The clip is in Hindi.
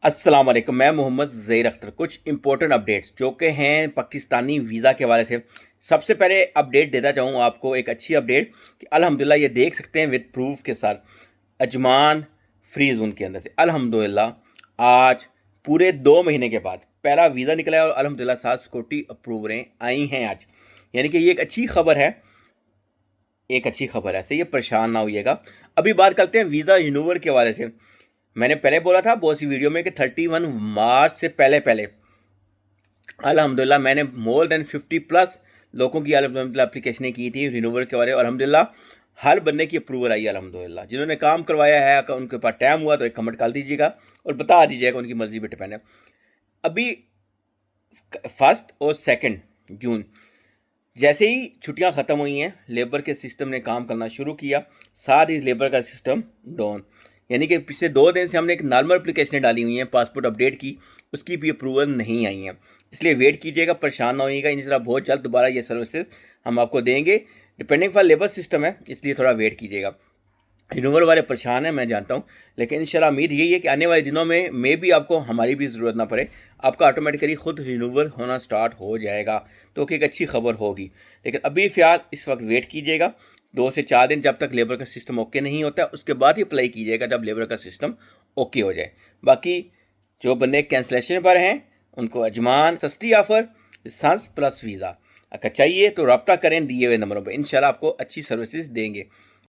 अस्सलाम वालेकुम। मैं मोहम्मद ज़हीर अख्तर। कुछ इंपॉर्टेंट अपडेट्स जो कि हैं पाकिस्तानी वीज़ा के हवाले से। सबसे पहले अपडेट देना चाहूँ आपको, एक अच्छी अपडेट कि अल्हम्दुलिल्लाह ये देख सकते हैं विद प्रूफ के साथ, अजमान फ्री जोन के अंदर से अल्हम्दुलिल्लाह आज पूरे 2 महीने के बाद पहला वीज़ा निकला है और अल्हम्दुलिल्लाह 7 सिक्योरिटी अप्रूवरें आई हैं आज। यानी कि ये एक अच्छी खबर है, एक अच्छी खबर है, ऐसे ये परेशान ना होइएगा। अभी बात करते हैं वीज़ा रिन्यूअल के हवाले से। मैंने पहले बोला था बहुत सी वीडियो में कि 31 मार्च से पहले पहले अल्हम्दुलिल्लाह मैंने मोर देन 50 प्लस लोगों की अल्हम्दुलिल्लाह एप्लीकेशनें की थी रिन्यूअल के बारे में। अल्हम्दुलिल्लाह हर बंदे की अप्रूवल आई अल्हम्दुलिल्लाह। जिन्होंने काम करवाया है, अगर उनके पास टाइम हुआ तो एक कमेंट कर दीजिएगा और बता दीजिएगा, उनकी मर्जी पे डिपेंड है। अभी 1 और 2 जून जैसे ही छुट्टियां ख़त्म हुई हैं, लेबर के सिस्टम ने काम करना शुरू किया, साथ ही लेबर का सिस्टम डाउन। यानी कि पिछले 2 दिन से हमने एक नॉर्मल एप्लीकेशनें डाली हुई हैं पासपोर्ट अपडेट की, उसकी भी अप्रूवल नहीं आई हैं। इसलिए वेट कीजिएगा, परेशान ना होइएगा। इंशाल्लाह बहुत जल्द दोबारा ये सर्विसेज हम आपको देंगे। डिपेंडिंग फॉर लेबर सिस्टम है, इसलिए थोड़ा वेट कीजिएगा। रिन्यूअल वाले परेशान हैं, मैं जानता हूँ, लेकिन इंशाल्लाह उम्मीद यही है कि आने वाले दिनों में भी आपको हमारी भी ज़रूरत ना पड़े, आपका ऑटोमेटिकली खुद रिन्यूअल होना स्टार्ट हो जाएगा, तो कि एक अच्छी खबर होगी। लेकिन अभी फ़िलहाल इस वक्त वेट कीजिएगा 2 से 4 दिन, जब तक लेबर का सिस्टम ओके नहीं होता, उसके बाद ही अप्लाई कीजिएगा जब लेबर का सिस्टम ओके हो जाए। बाकी जो बंदे कैंसलेशन पर हैं उनको अजमान सस्ती ऑफ़र सांस प्लस वीज़ा अगर चाहिए तो रब्ता करें दिए हुए नंबरों पर। इंशाल्लाह आपको अच्छी सर्विसेज देंगे।